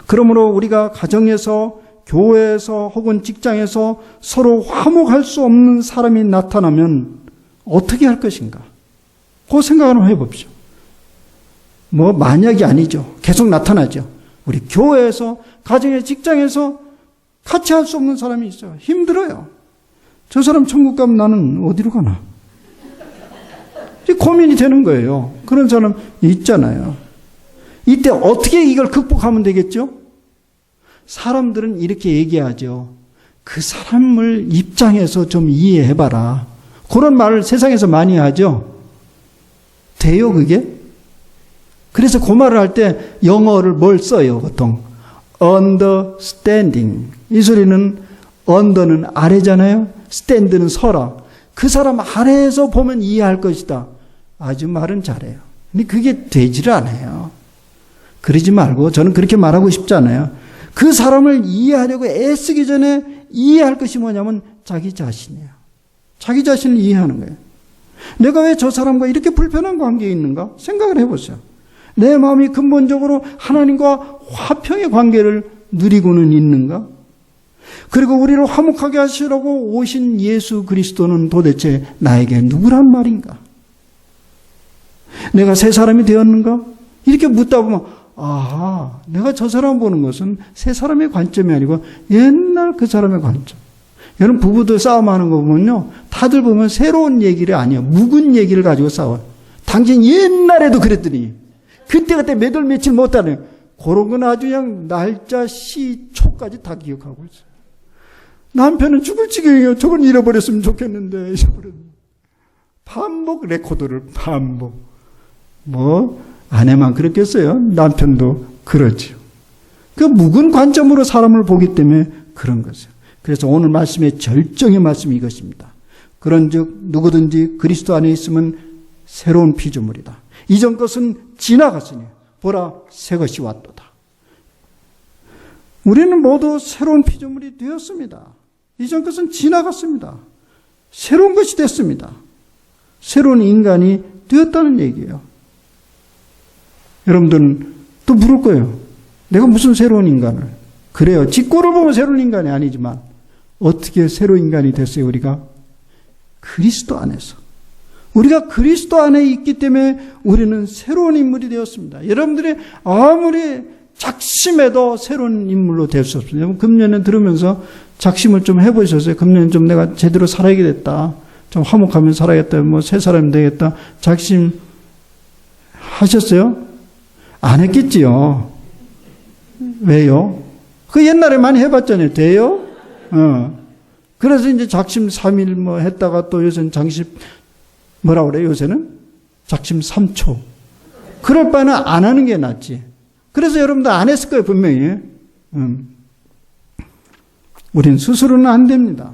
그러므로 우리가 가정에서 교회에서 혹은 직장에서 서로 화목할 수 없는 사람이 나타나면 어떻게 할 것인가? 그 생각을 한번 해봅시오. 뭐 만약이 아니죠. 계속 나타나죠. 우리 교회에서, 가정의 직장에서 같이 할 수 없는 사람이 있어요. 힘들어요. 저 사람 천국 가면 나는 어디로 가나? 고민이 되는 거예요. 그런 사람 있잖아요. 이때 어떻게 이걸 극복하면 되겠죠? 사람들은 이렇게 얘기하죠. 그 사람을 입장에서 좀 이해해봐라. 그런 말을 세상에서 많이 하죠. 돼요, 그게? 그래서 그 말을 할 때 영어를 뭘 써요, 보통? understanding. 이 소리는 under는 아래잖아요. stand는 서라. 그 사람 아래에서 보면 이해할 것이다. 아주 말은 잘해요. 근데 그게 되지를 않아요. 그러지 말고 저는 그렇게 말하고 싶지 않아요. 그 사람을 이해하려고 애쓰기 전에 이해할 것이 뭐냐면 자기 자신이에요. 자기 자신을 이해하는 거예요. 내가 왜 저 사람과 이렇게 불편한 관계에 있는가? 생각을 해보세요. 내 마음이 근본적으로 하나님과 화평의 관계를 누리고는 있는가? 그리고 우리를 화목하게 하시려고 오신 예수 그리스도는 도대체 나에게 누구란 말인가? 내가 새 사람이 되었는가? 이렇게 묻다 보면 아하, 내가 저 사람 보는 것은 새 사람의 관점이 아니고 옛날 그 사람의 관점. 여러분 부부들 싸움하는 거 보면요. 다들 보면 새로운 얘기를 아니에요. 묵은 얘기를 가지고 싸워요. 당신 옛날에도 그랬더니 그때 몇 월 며칠 못하네요. 그런 건 아주 그냥 날짜, 시, 초까지 다 기억하고 있어요. 남편은 죽을 지경이에요. 저건 잃어버렸으면 좋겠는데 잊어버렸네. 반복 레코드를 반복. 뭐 아내만 그랬겠어요. 남편도 그렇죠. 그 묵은 관점으로 사람을 보기 때문에 그런 것이에요. 그래서 오늘 말씀의 절정의 말씀이 이것입니다. 그런즉 누구든지 그리스도 안에 있으면 새로운 피조물이다. 이전 것은 지나갔으니 보라 새 것이 왔도다. 우리는 모두 새로운 피조물이 되었습니다. 이전 것은 지나갔습니다. 새로운 것이 됐습니다. 새로운 인간이 되었다는 얘기예요. 여러분들은 또 물을 거예요. 내가 무슨 새로운 인간을? 그래요. 직구를 보면 새로운 인간이 아니지만 어떻게 새로운 인간이 됐어요, 우리가? 그리스도 안에서. 우리가 그리스도 안에 있기 때문에 우리는 새로운 인물이 되었습니다. 여러분들이 아무리 작심해도 새로운 인물로 될 수 없습니다. 금년에 들으면서 작심을 좀 해보셨어요? 금년에 좀 내가 제대로 살아야겠다. 좀 화목하면 살아야겠다. 뭐 새 사람이 되겠다. 작심 하셨어요? 안 했겠지요. 왜요? 그 옛날에 많이 해봤잖아요. 돼요? 그래서 이제 작심 3일 뭐 했다가 또 요새는 뭐라 그래요, 요새는? 작심 3초. 그럴 바에는 안 하는 게 낫지. 그래서 여러분들 안 했을 거예요, 분명히. 우린 스스로는 안 됩니다.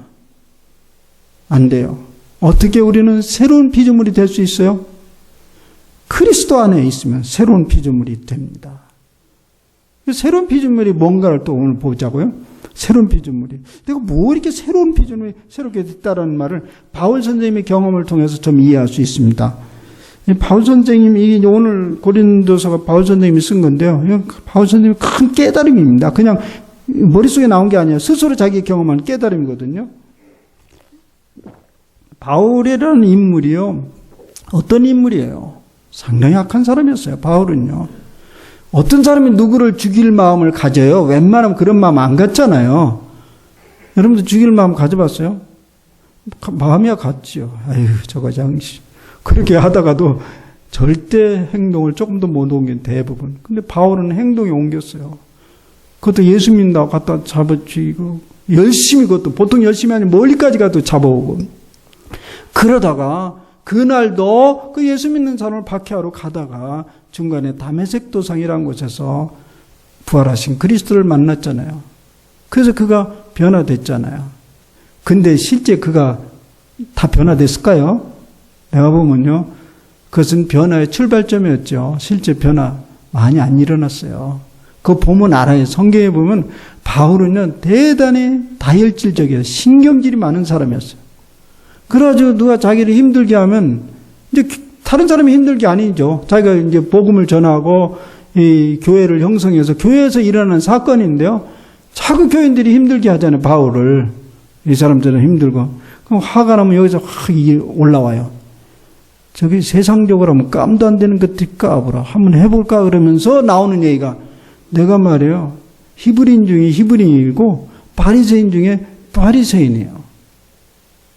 안 돼요. 어떻게 우리는 새로운 피조물이 될 수 있어요? 그리스도 안에 있으면 새로운 피조물이 됩니다. 새로운 피조물이 뭔가를 또 오늘 보자고요. 새로운 피조물이. 내가 뭐 이렇게 새로운 피조물이 새롭게 됐다라는 말을 바울 선생님의 경험을 통해서 좀 이해할 수 있습니다. 바울 선생님이 오늘 고린도서가 바울 선생님이 쓴 건데요. 바울 선생님의 큰 깨달음입니다. 그냥 머릿속에 나온 게 아니에요. 스스로 자기 경험한 깨달음이거든요. 바울이라는 인물이요. 어떤 인물이에요? 상당히 악한 사람이었어요. 바울은요. 어떤 사람이 누구를 죽일 마음을 가져요? 웬만하면 그런 마음 안 갖잖아요. 여러분들 죽일 마음 가져봤어요? 마음이야 갔지요. 아유, 저거 장씨. 그렇게 하다가도 절대 행동을 조금도 못 옮긴 대부분. 근데 바울은 행동에 옮겼어요. 그것도 예수 믿는다고 갖다 잡아주고, 열심히 그것도, 보통 열심히 아니면 멀리까지 가도 잡아오고. 그러다가, 그날도 그 예수 믿는 사람을 박해하러 가다가 중간에 다메섹 도상이라는 곳에서 부활하신 그리스도를 만났잖아요. 그래서 그가 변화됐잖아요. 근데 실제 그가 다 변화됐을까요? 내가 보면요. 그것은 변화의 출발점이었죠. 실제 변화 많이 안 일어났어요. 그거 보면 알아요. 성경에 보면 바울은요. 대단히 다혈질적이에요. 신경질이 많은 사람이었어요. 그래가지고 누가 자기를 힘들게 하면 이제 다른 사람이 힘들게 아니죠. 자기가 이제 복음을 전하고 이 교회를 형성해서 교회에서 일어나는 사건인데요. 자꾸 교인들이 힘들게 하잖아요. 바울을. 이 사람들은 힘들고. 그럼 화가 나면 여기서 확 올라와요. 저기 세상적으로 하면 깜도 안 되는 것들이 까불어. 한번 해볼까 그러면서 나오는 얘기가 내가 말이에요. 히브리인 중에 히브리인이고 바리새인 중에 바리새인이에요.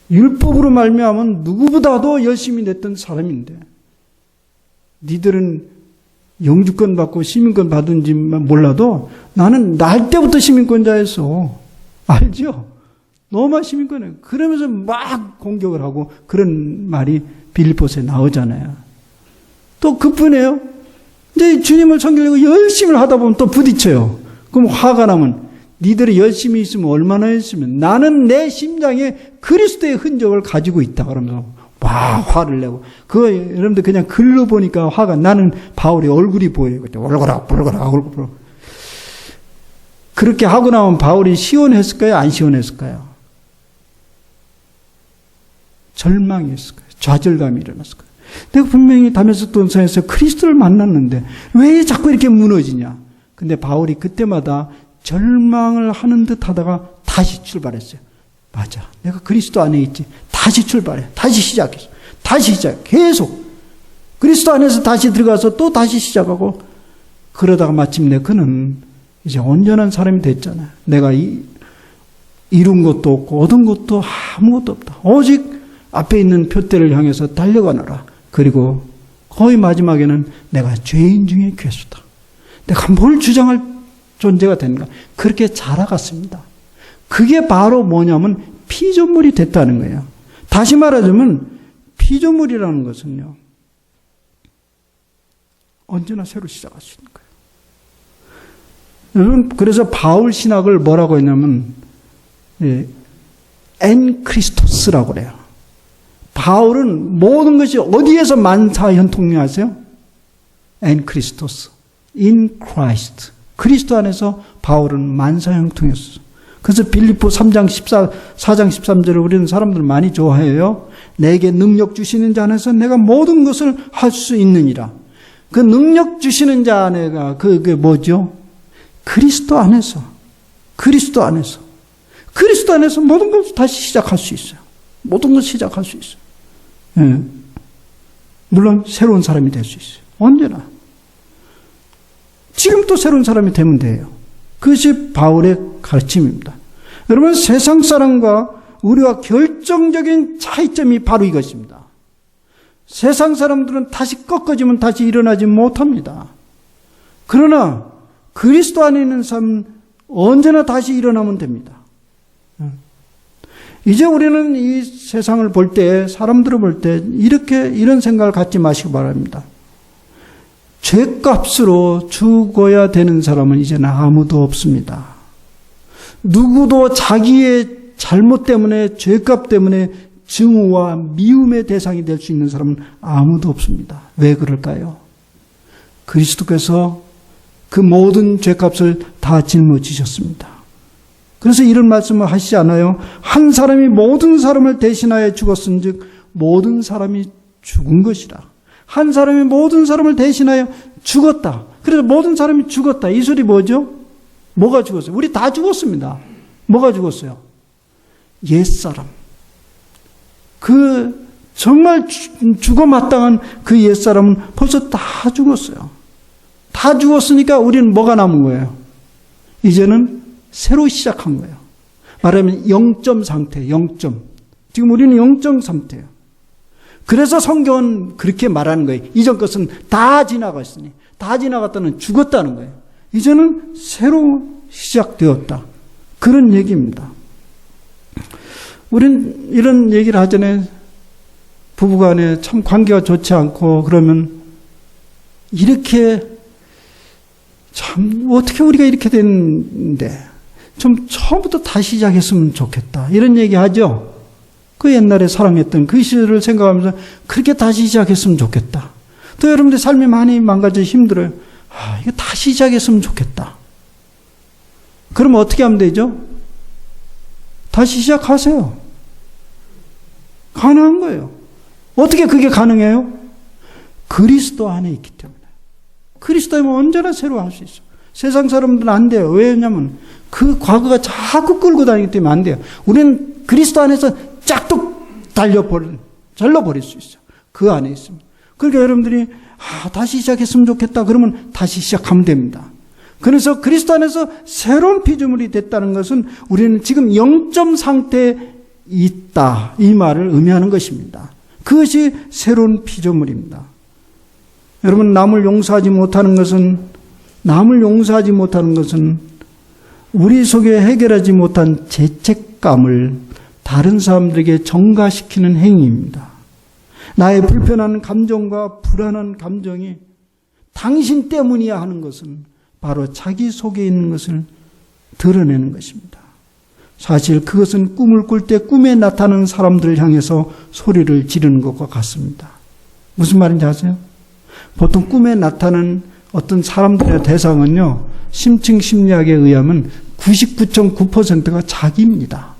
율법으로 말미암은 누구보다도 열심히 냈던 사람인데 니들은 영주권 받고 시민권 받은지만 몰라도 나는 날 때부터 시민권자였어. 알죠? 너무 시민권이에요. 그러면서 막 공격을 하고 그런 말이 빌립보서에 나오잖아요. 또 그뿐이에요. 이제 주님을 섬기려고 열심히 하다 보면 또 부딪혀요. 그럼 화가 나면 니들이 열심히 있으면 얼마나 했으면 나는 내 심장에 그리스도의 흔적을 가지고 있다 그러면서 와 화를 내고 그거 여러분들 그냥 글로 보니까 화가 나는 바울의 얼굴이 보여요. 그때 얼굴아 그렇게 하고 나면 바울이 시원했을까요? 안 시원했을까요? 절망했을 거예요. 좌절감이 일어났을 거예요. 내가 분명히 다메섹 도상에서 그리스도를 만났는데 왜 자꾸 이렇게 무너지냐? 근데 바울이 그때마다 절망을 하는 듯 하다가 다시 출발했어요. 맞아. 내가 그리스도 안에 있지. 다시 출발해. 다시 시작했어. 다시 시작. 계속. 그리스도 안에서 다시 들어가서 또 다시 시작하고 그러다가 마침내 그는 이제 온전한 사람이 됐잖아요. 내가 이룬 것도 없고 얻은 것도 아무것도 없다. 오직 앞에 있는 표대를 향해서 달려가노라. 그리고 거의 마지막에는 내가 죄인 중에 괴수다. 내가 뭘 주장할 존재가 되는가. 그렇게 자라갔습니다. 그게 바로 뭐냐면 피조물이 됐다는 거예요. 다시 말하자면 피조물이라는 것은요. 언제나 새로 시작할 수 있는 거예요. 여러분 그래서 바울 신학을 뭐라고 했냐면 엔 크리스토스라고 그래요. 바울은 모든 것이 어디에서 만사형통하세요? 엔 크리스토스. in Christ. 그리스도 안에서 바울은 만사형통했어요. 그래서 빌립보 4장 13절을 우리는 사람들 많이 좋아해요. 내게 능력 주시는 자 안에서 내가 모든 것을 할 수 있느니라. 그 능력 주시는 자 안에가 그게 뭐죠? 그리스도 안에서 그리스도 안에서. 그리스도 안에서 모든 것을 다시 시작할 수 있어요. 모든 것을 시작할 수 있어요. 예. 물론 새로운 사람이 될 수 있어요. 언제나. 지금 또 새로운 사람이 되면 돼요. 그것이 바울의 가르침입니다. 여러분, 세상 사람과 우리와 결정적인 차이점이 바로 이것입니다. 세상 사람들은 다시 꺾어지면 다시 일어나지 못합니다. 그러나 그리스도 안에 있는 사람은 언제나 다시 일어나면 됩니다. 이제 우리는 이 세상을 볼 때, 사람들을 볼 때 이런 생각을 갖지 마시기 바랍니다. 죄값으로 죽어야 되는 사람은 이제는 아무도 없습니다. 누구도 자기의 잘못 때문에, 죄값 때문에 증오와 미움의 대상이 될 수 있는 사람은 아무도 없습니다. 왜 그럴까요? 그리스도께서 그 모든 죄값을 다 짊어지셨습니다. 그래서 이런 말씀을 하시지 않아요? 한 사람이 모든 사람을 대신하여 죽었은즉 모든 사람이 죽은 것이라. 한 사람이 모든 사람을 대신하여 죽었다. 그래서 모든 사람이 죽었다. 이 소리 뭐죠? 뭐가 죽었어요? 우리 다 죽었습니다. 뭐가 죽었어요? 옛사람. 그 정말 죽어 마땅한 그 옛사람은 벌써 다 죽었어요. 다 죽었으니까 우리는 뭐가 남은 거예요? 이제는 새로 시작한 거예요. 말하면 0점 상태, 0점. 지금 우리는 0점 상태예요. 그래서 성경은 그렇게 말하는 거예요. 이전 것은 다 지나갔으니, 다 지나갔다는 죽었다는 거예요. 이제는 새로 시작되었다. 그런 얘기입니다. 우린 이런 얘기를 하잖아요. 부부간에 참 관계가 좋지 않고 그러면 이렇게 참 어떻게 우리가 이렇게 됐는데 좀 처음부터 다시 시작했으면 좋겠다. 이런 얘기 하죠. 그 옛날에 사랑했던 그 시절을 생각하면서 그렇게 다시 시작했으면 좋겠다. 또 여러분들 삶이 많이 망가져 힘들어요. 이거 다시 시작했으면 좋겠다. 그러면 어떻게 하면 되죠? 다시 시작하세요. 가능한 거예요. 어떻게 그게 가능해요? 그리스도 안에 있기 때문에. 그리스도면 언제나 새로 할 수 있어요. 세상 사람들은 안 돼요. 왜냐면 그 과거가 자꾸 끌고 다니기 때문에 안 돼요. 우리는 그리스도 안에서 짝뚝 잘라버릴 수 있어요. 그 안에 있습니다. 그러니까 여러분들이 다시 시작했으면 좋겠다. 그러면 다시 시작하면 됩니다. 그래서 그리스도 안에서 새로운 피조물이 됐다는 것은 우리는 지금 0점 상태에 있다. 이 말을 의미하는 것입니다. 그것이 새로운 피조물입니다. 여러분, 남을 용서하지 못하는 것은 우리 속에 해결하지 못한 죄책감을 다른 사람들에게 전가시키는 행위입니다. 나의 불편한 감정과 불안한 감정이 당신 때문이야 하는 것은 바로 자기 속에 있는 것을 드러내는 것입니다. 사실 그것은 꿈을 꿀 때 꿈에 나타나는 사람들을 향해서 소리를 지르는 것과 같습니다. 무슨 말인지 아세요? 보통 꿈에 나타나는 어떤 사람들의 대상은요, 심층 심리학에 의하면 99.9%가 자기입니다.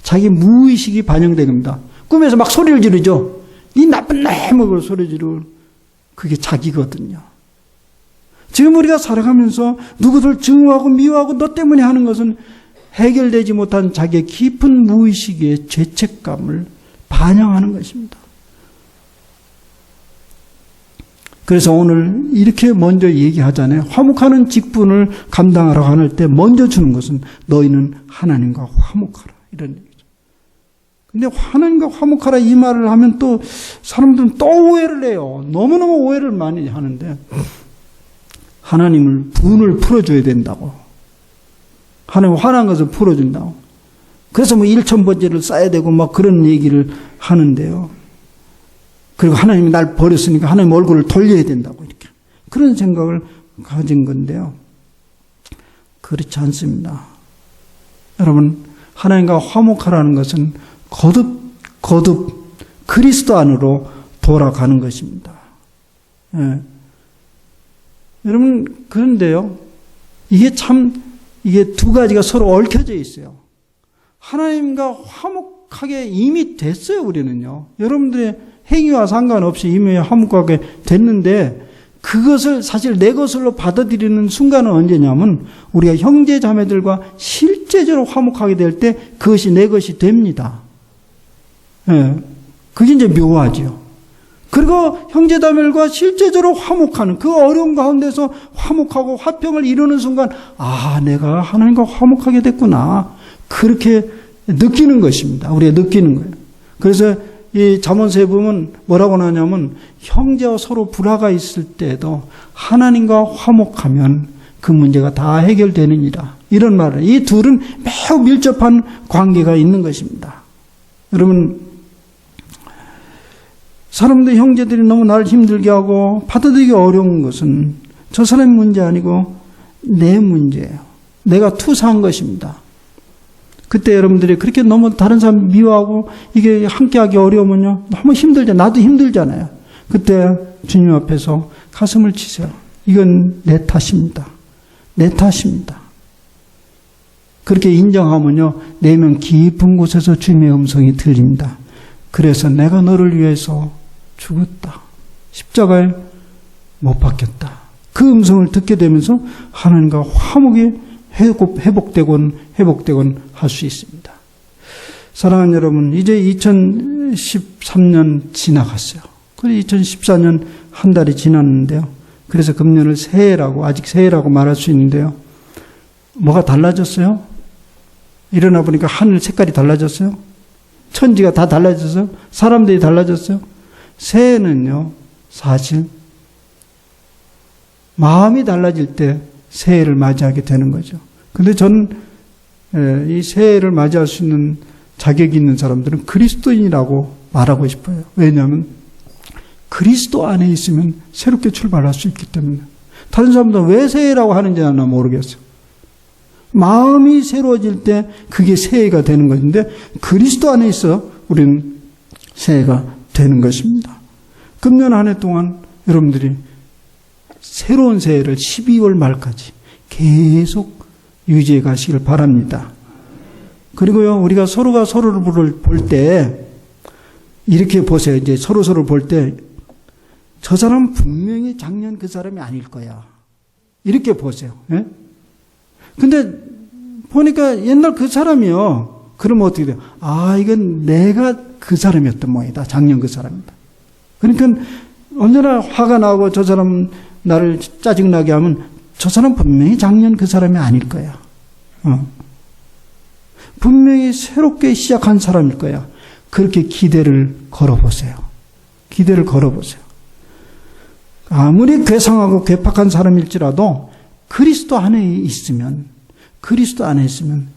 자기 무의식이 반영된 겁니다. 꿈에서 막 소리를 지르죠. 이 나쁜 놈을 소리 지르고 그게 자기거든요. 지금 우리가 살아가면서 누구들 증오하고 미워하고 너 때문에 하는 것은 해결되지 못한 자기의 깊은 무의식의 죄책감을 반영하는 것입니다. 그래서 오늘 이렇게 먼저 얘기하잖아요. 화목하는 직분을 감당하라고 할 때 먼저 주는 것은 너희는 하나님과 화목하라. 이런 얘기죠. 근데 하나님과 화목하라 이 말을 하면 또 사람들은 또 오해를 해요. 너무너무 오해를 많이 하는데 하나님을 분을 풀어줘야 된다고. 하나님 화난 것을 풀어준다고. 그래서 뭐 일천번제를 쌓아야 되고 막 그런 얘기를 하는데요. 그리고 하나님이 날 버렸으니까 하나님 얼굴을 돌려야 된다고 이렇게 그런 생각을 가진 건데요. 그렇지 않습니다. 여러분, 하나님과 화목하라는 것은 거듭 그리스도 안으로 돌아가는 것입니다. 예. 여러분, 그런데요, 이게 두 가지가 서로 얽혀져 있어요. 하나님과 화목하게 이미 됐어요, 우리는요. 여러분들의 행위와 상관없이 이미 화목하게 됐는데, 그것을 사실 내 것으로 받아들이는 순간은 언제냐면 우리가 형제 자매들과 실제적으로 화목하게 될 때 그것이 내 것이 됩니다. 예, 그게 이제 묘하죠. 그리고 형제 자매들과 실제적으로 화목하는 그 어려운 가운데서 화목하고 화평을 이루는 순간 내가 하나님과 화목하게 됐구나. 그렇게 느끼는 것입니다. 우리가 느끼는 거예요. 그래서 이 잠언서에 보면 뭐라고 하냐면 형제와 서로 불화가 있을 때에도 하나님과 화목하면 그 문제가 다 해결되느니라. 이런 말을. 이 둘은 매우 밀접한 관계가 있는 것입니다. 여러분, 사람들 형제들이 너무 나를 힘들게 하고 받아들이기 어려운 것은 저 사람의 문제 아니고 내 문제예요. 내가 투사한 것입니다. 그때 여러분들이 그렇게 너무 다른 사람 미워하고 이게 함께하기 어려우면요. 너무 힘들잖아요. 나도 힘들잖아요. 그때 주님 앞에서 가슴을 치세요. 이건 내 탓입니다. 내 탓입니다. 그렇게 인정하면요. 내면 깊은 곳에서 주님의 음성이 들립니다. 그래서 내가 너를 위해서 죽었다. 십자가에 못 박혔다. 그 음성을 듣게 되면서 하나님과 화목이 회복되곤 할 수 있습니다. 사랑하는 여러분, 이제 2013년 지나갔어요. 그래서 2014년 한 달이 지났는데요. 그래서 금년을 아직 새해라고 말할 수 있는데요. 뭐가 달라졌어요? 일어나 보니까 하늘 색깔이 달라졌어요? 천지가 다 달라졌어요? 사람들이 달라졌어요? 새해는요, 사실 마음이 달라질 때 새해를 맞이하게 되는 거죠. 근데 저는 이 새해를 맞이할 수 있는 자격이 있는 사람들은 그리스도인이라고 말하고 싶어요. 왜냐하면 그리스도 안에 있으면 새롭게 출발할 수 있기 때문에. 다른 사람들은 왜 새해라고 하는지 나 모르겠어요. 마음이 새로워질 때 그게 새해가 되는 것인데 그리스도 안에 있어 우리는 새해가 되는 것입니다. 금년 한 해 동안 여러분들이 새로운 새해를 12월 말까지 계속 유지해 가시길 바랍니다. 그리고요, 우리가 서로가 서로를 볼 때 이렇게 보세요. 이제 서로를 볼 때 저 사람은 분명히 작년 그 사람이 아닐 거야. 이렇게 보세요. 예? 근데 보니까 옛날 그 사람이요. 그러면 어떻게 돼요? 이건 내가 그 사람이었던 모양이다. 작년 그 사람이다. 그러니까 언제나 화가 나고 저 사람 나를 짜증나게 하면 저 사람 분명히 작년 그 사람이 아닐 거야. 분명히 새롭게 시작한 사람일 거야. 그렇게 기대를 걸어보세요. 기대를 걸어보세요. 아무리 괴상하고 괴팍한 사람일지라도 그리스도 안에 있으면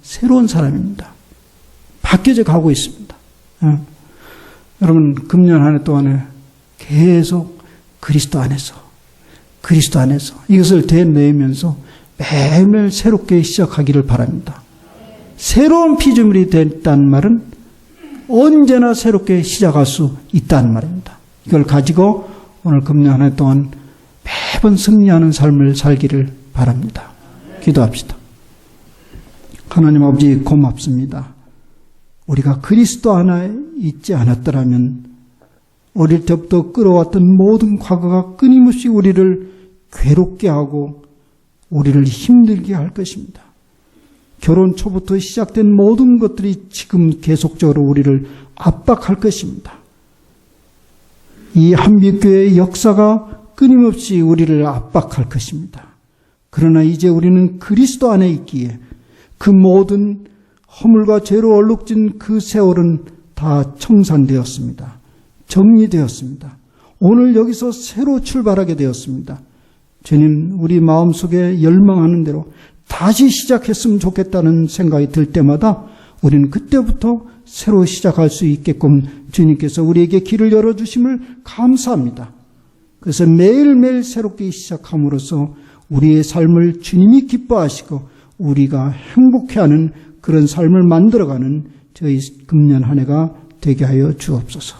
새로운 사람입니다. 바뀌어져 가고 있습니다. 여러분, 금년 한 해 동안에 계속 그리스도 안에서 이것을 되뇌면서 매일매일 새롭게 시작하기를 바랍니다. 새로운 피조물이 됐다는 말은 언제나 새롭게 시작할 수 있다는 말입니다. 이걸 가지고 오늘 금년 한 해 동안 매번 승리하는 삶을 살기를 바랍니다. 기도합시다. 하나님 아버지 고맙습니다. 우리가 그리스도 안에 있지 않았더라면 어릴 때부터 끌어왔던 모든 과거가 끊임없이 우리를 괴롭게 하고 우리를 힘들게 할 것입니다. 결혼 초부터 시작된 모든 것들이 지금 계속적으로 우리를 압박할 것입니다. 이 한빛교회의 역사가 끊임없이 우리를 압박할 것입니다. 그러나 이제 우리는 그리스도 안에 있기에 그 모든 허물과 죄로 얼룩진 그 세월은 다 청산되었습니다. 정리되었습니다. 오늘 여기서 새로 출발하게 되었습니다. 주님, 우리 마음속에 열망하는 대로 다시 시작했으면 좋겠다는 생각이 들 때마다 우리는 그때부터 새로 시작할 수 있게끔 주님께서 우리에게 길을 열어주심을 감사합니다. 그래서 매일매일 새롭게 시작함으로써 우리의 삶을 주님이 기뻐하시고 우리가 행복해하는 그런 삶을 만들어가는 저희 금년 한 해가 되게 하여 주옵소서.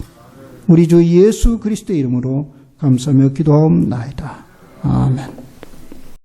우리 주 예수 그리스도의 이름으로 감사하며 기도하옵나이다. 아멘.